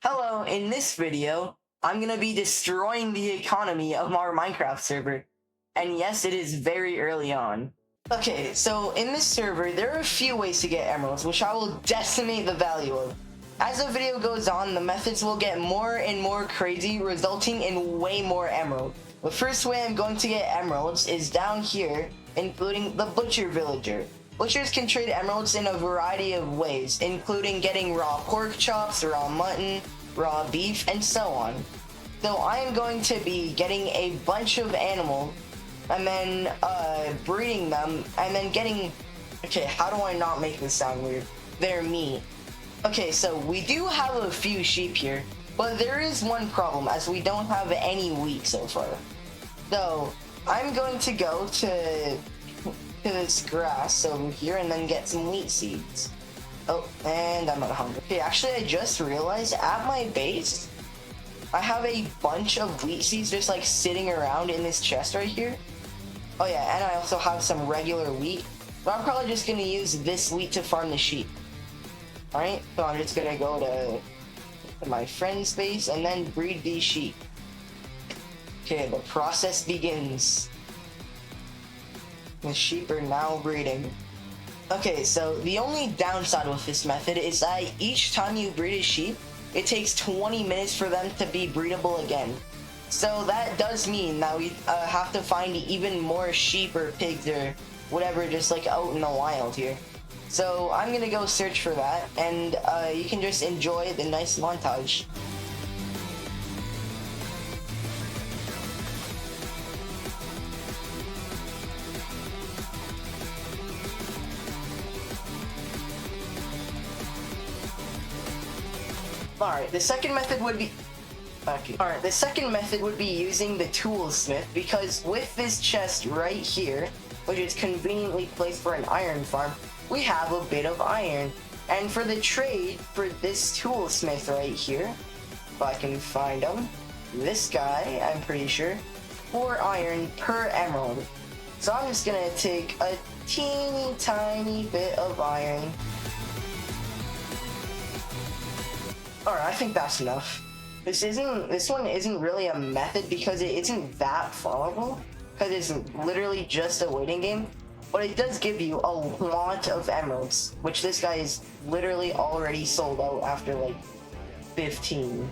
Hello, in this video, I'm gonna be destroying the economy of our Minecraft server. And yes, it is very early on. Okay, so in this server, there are a few ways to get emeralds, which I will decimate the value of. As the video goes on, the methods will get more and more crazy, resulting in way more emerald. The first way I'm going to get emeralds is down here, including the Butcher Villager. Butchers can trade emeralds in a variety of ways, including getting raw pork chops, raw mutton, raw beef, and so on. So I am going to be getting a bunch of animals, and then breeding them, and then getting... Okay, how do I not make this sound weird? Their meat. Okay, so we do have a few sheep here, but there is one problem, as we don't have any wheat so far. So I'm going to go to this grass over here and then get some wheat seeds. Oh, and I'm not hungry. Okay, actually I just realized at my base I have a bunch of wheat seeds just like sitting around in this chest right here. Oh yeah, and I also have some regular wheat, but I'm probably just gonna use this wheat to farm the sheep. Alright, so I'm just gonna go to my friend's base and then breed these sheep. Okay, the process begins. The sheep are now breeding. Okay, so the only downside with this method is that each time you breed a sheep, it takes 20 minutes for them to be breedable again. So that does mean that we have to find even more sheep or pigs or whatever just like out in the wild here. So I'm gonna go search for that, and you can just enjoy the nice montage. Alright, the second method would be... Alright, the second method would be using the toolsmith, because with this chest right here, which is conveniently placed for an iron farm, we have a bit of iron. And for the trade for this toolsmith right here, if I can find him, this guy, I'm pretty sure, 4 iron per emerald. So I'm just gonna take a teeny tiny bit of iron. Alright, I think that's enough. This one isn't really a method because it isn't that followable, because it's literally just a waiting game, but it does give you a lot of emeralds, which this guy is literally already sold out after like 15.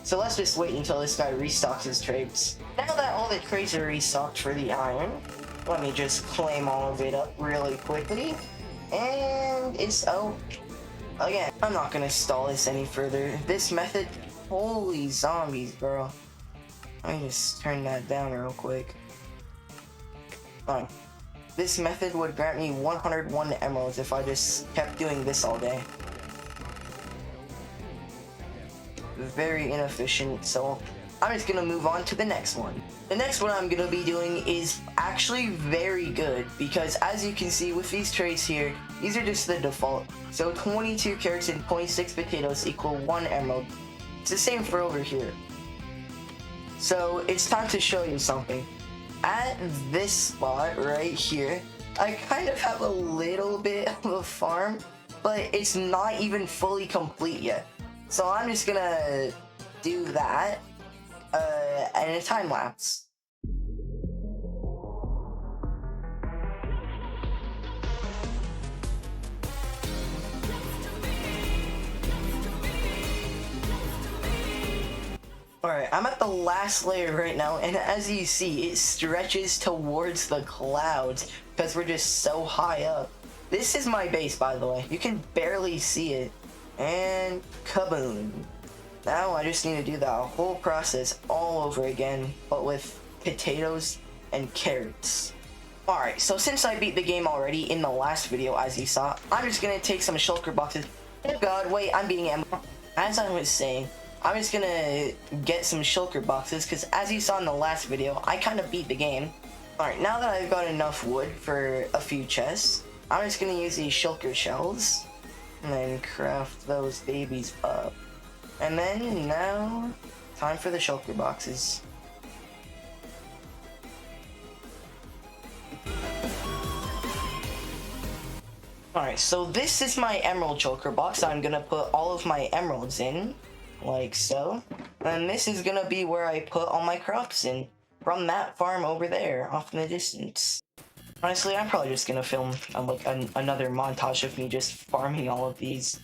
So let's just wait until this guy restocks his trades. Now that all the crates are restocked for the iron, let me just claim all of it up really quickly, and it's out. Again, I'm not gonna stall this any further. This method, holy zombies, bro. Let me just turn that down real quick. Fine. This method would grant me 101 emeralds if I just kept doing this all day. Very inefficient, so I'm just gonna move on to the next one. The next one I'm gonna be doing is actually very good, because as you can see with these traits here, these are just the default. So 22 carrots and 26 potatoes equal 1 emerald. It's the same for over here. So it's time to show you something. At this spot right here, I kind of have a little bit of a farm, but it's not even fully complete yet. So I'm just gonna do that in a time lapse. Alright, I'm at the last layer right now, and as you see, it stretches towards the clouds because we're just so high up. This is my base, by the way. You can barely see it. And kaboom. Now I just need to do that whole process all over again, but with potatoes and carrots. Alright, so since I beat the game already in the last video, as you saw, I'm just gonna take some shulker boxes. Oh god, wait, I'm being as I was saying, I'm just gonna get some shulker boxes, because as you saw in the last video, I kind of beat the game. Alright, now that I've got enough wood for a few chests, I'm just gonna use these shulker shells, and then craft those babies up. And then, now, time for the shulker boxes. Alright, so this is my emerald shulker box. I'm gonna put all of my emeralds in, like so. And this is gonna be where I put all my crops in, from that farm over there, off in the distance. Honestly, I'm probably just gonna film another montage of me just farming all of these.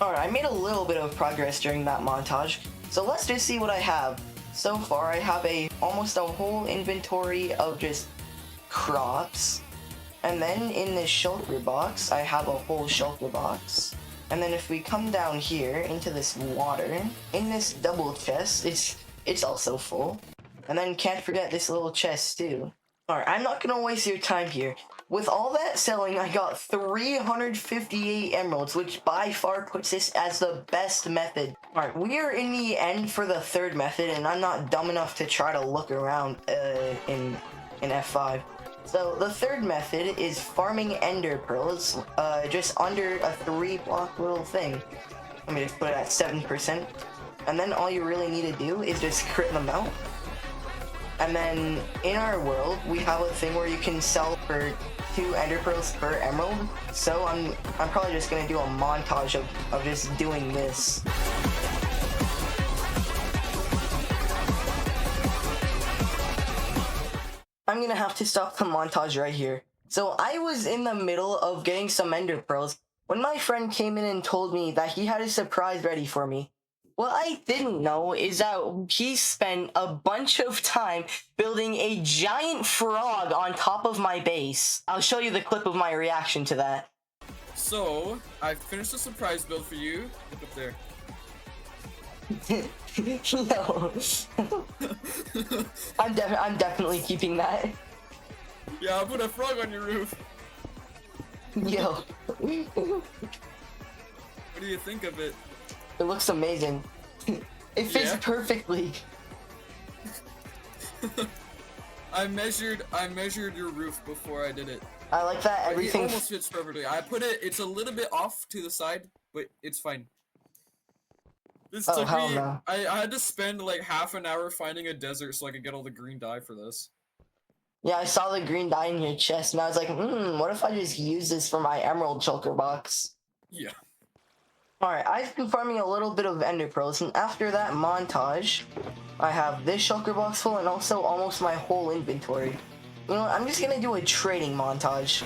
Alright, I made a little bit of progress during that montage, so let's just see what I have. So far, I have almost a whole inventory of just crops. And then in this shulker box, I have a whole shulker box. And then if we come down here into this water, in this double chest, it's also full. And then can't forget this little chest too. Alright, I'm not gonna waste your time here. With all that selling, I got 358 emeralds, which by far puts this as the best method. Alright, we are in the end for the third method, and I'm not dumb enough to try to look around in F5. So the third method is farming ender pearls, just under a 3-block little thing. Let me just put it at 7%. And then all you really need to do is just crit them out. And then in our world, we have a thing where you can sell for 2 ender pearls per emerald. So I'm probably just gonna do a montage of just doing this. I'm gonna have to stop the montage right here. So I was in the middle of getting some ender pearls when my friend came in and told me that he had a surprise ready for me. What I didn't know is that he spent a bunch of time building a giant frog on top of my base. I'll show you the clip of my reaction to that. So, I finished a surprise build for you. Look up there. No. I'm definitely keeping that. Yeah, I'll put a frog on your roof. Yo. What do you think of it? It looks amazing. It fits perfectly. I measured your roof before I did it. I like that everything It almost fits perfectly. I put it, it's a little bit off to the side, but it's fine. This took me, no. I had to spend like half an hour finding a desert so I could get all the green dye for this. Yeah, I saw the green dye in your chest and I was like, what if I just use this for my emerald shulker box? Yeah. Alright, I've been farming a little bit of ender pearls, and after that montage, I have this shulker box full and also almost my whole inventory. You know what, I'm just gonna do a trading montage.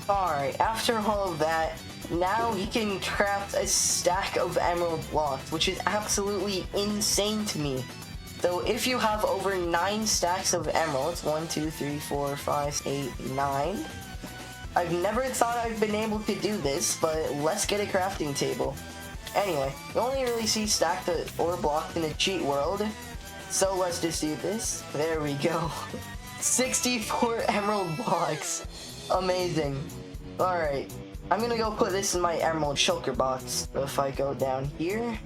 Alright, after all of that, now he can craft a stack of emerald blocks, which is absolutely insane to me. So if you have over 9 stacks of emeralds, 1, 2, 3, 4, 5, 8, 9. I've never thought I've been able to do this, but let's get a crafting table. Anyway, you only really see stacked or blocked in the cheat world, so let's just do this. There we go. 64 emerald blocks. Amazing. Alright. I'm gonna go put this in my emerald shulker box. If I go down here.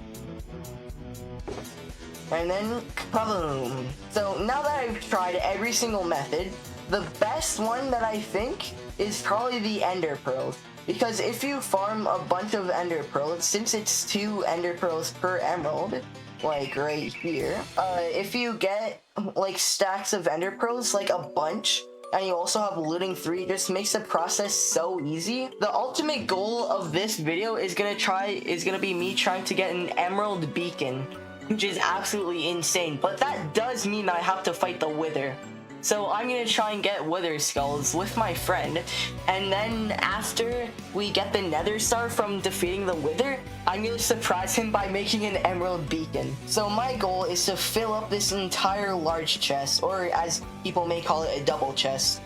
And then, kaboom. So now that I've tried every single method, the best one that I think is probably the ender pearls. Because if you farm a bunch of ender pearls, since it's 2 ender pearls per emerald, like right here, if you get like stacks of ender pearls, like a bunch, and you also have looting 3, it just makes the process so easy. The ultimate goal of this video is gonna be me trying to get an emerald beacon, which is absolutely insane. But that does mean that I have to fight the wither. So I'm gonna try and get wither skulls with my friend, and then after we get the nether star from defeating the wither, I'm gonna surprise him by making an emerald beacon. So my goal is to fill up this entire large chest, or as people may call it, a double chest.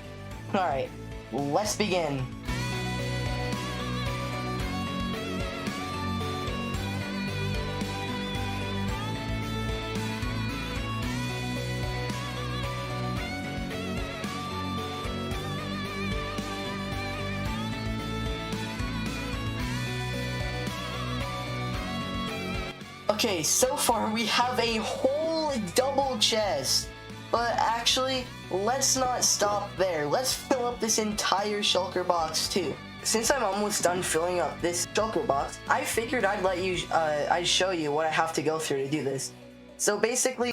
Alright, let's begin. Okay, so far we have a whole double chest. But actually, let's not stop there. Let's fill up this entire shulker box too. Since I'm almost done filling up this shulker box, I figured I'd show you what I have to go through to do this. So basically,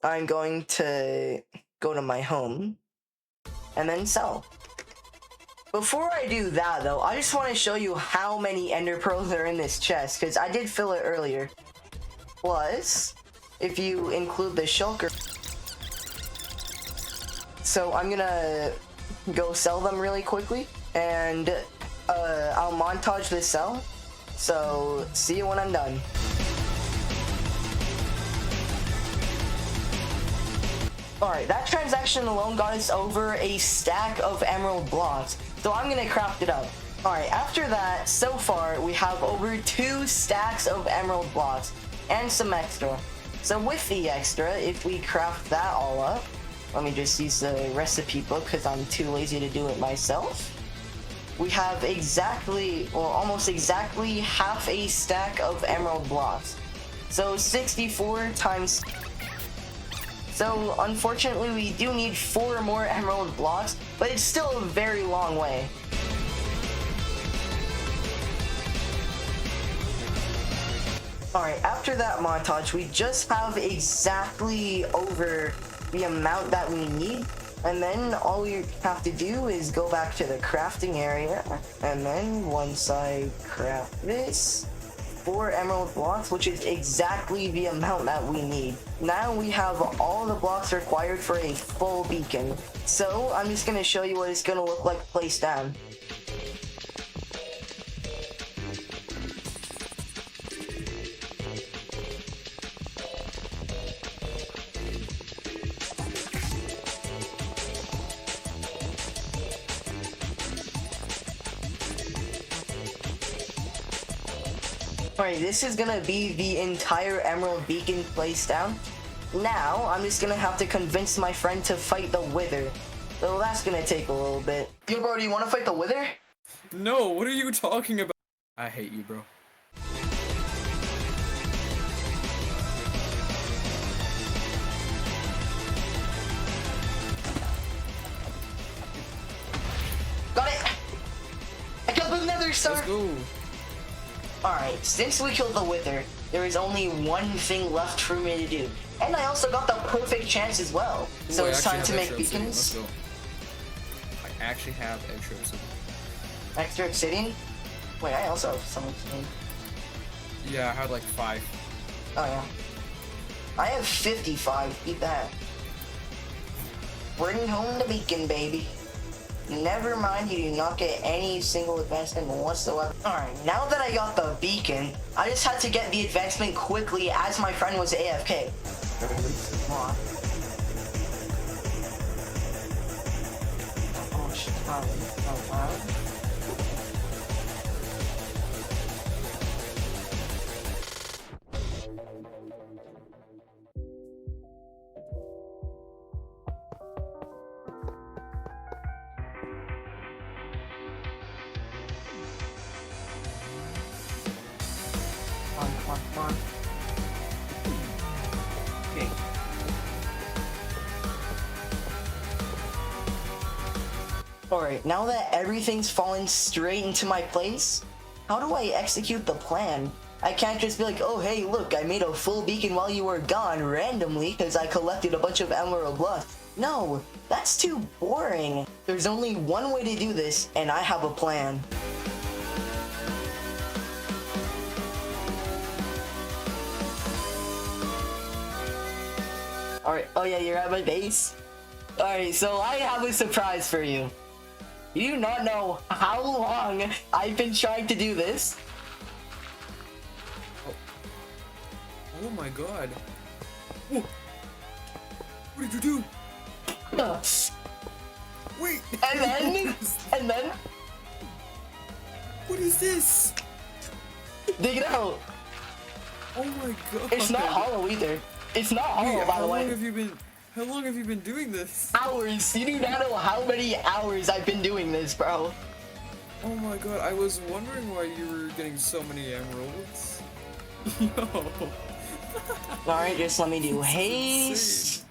I'm going to go to my home and then sell. Before I do that though, I just want to show you how many ender pearls are in this chest, because I did fill it earlier. Plus, if you include the shulker. So I'm gonna go sell them really quickly, and I'll montage the sell. So see you when I'm done. Alright, that transaction alone got us over a stack of emerald blocks, so I'm gonna craft it up. Alright, after that, so far, we have over 2 stacks of emerald blocks, and some extra. So with the extra, if we craft that all up, let me just use the recipe book because I'm too lazy to do it myself. We have almost exactly half a stack of emerald blocks. So 64 times... So unfortunately we do need 4 more emerald blocks, but it's still a very long way. Alright, after that montage, we just have exactly over the amount that we need, and then all we have to do is go back to the crafting area, and then once I craft this, 4 emerald blocks, which is exactly the amount that we need. Now we have all the blocks required for a full beacon. So I'm just going to show you what it's going to look like placed down. Alright, this is gonna be the entire emerald beacon placed down. Now, I'm just gonna have to convince my friend to fight the wither. So that's gonna take a little bit. Yo bro, do you wanna fight the wither? No, what are you talking about? I hate you, bro. Got it! I killed the nether star! Let's go. Alright, since we killed the wither, there is only one thing left for me to do. And I also got the perfect chance as well. So Ooh, it's time to make beacons. Let's go. I actually have extra obsidian. Extra obsidian? Wait, I also have some obsidian. Yeah, I had like 5. Oh yeah. I have 55, eat that. Bring home the beacon, baby. Never mind, you do not get any single advancement whatsoever. Alright, now that I got the beacon, I just had to get the advancement quickly as my friend was AFK. Oh shit, Come on. Okay. Alright, now that everything's fallen straight into my place, how do I execute the plan? I can't just be like, oh hey, look, I made a full beacon while you were gone randomly because I collected a bunch of emerald blocks. No, that's too boring. There's only one way to do this, and I have a plan. Alright, oh yeah, you're at my base? Alright, so I have a surprise for you. You do not know how long I've been trying to do this. Oh my god. Whoa. What did you do? Wait. And then... What is this? Dig it out. Oh my god. It's not hollow either. It's not hollow, by the way. How long have you been doing this? Hours. You do not know how many hours I've been doing this, bro. Oh my god, I was wondering why you were getting so many emeralds. Yo. Alright, just let me do This is haste.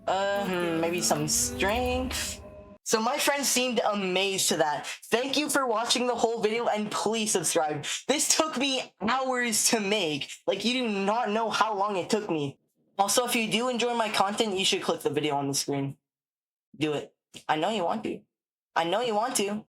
insane. Maybe some strength. So my friends seemed amazed to that. Thank you for watching the whole video and please subscribe. This took me hours to make. Like, you do not know how long it took me. Also, if you do enjoy my content, you should click the video on the screen. Do it. I know you want to. I know you want to.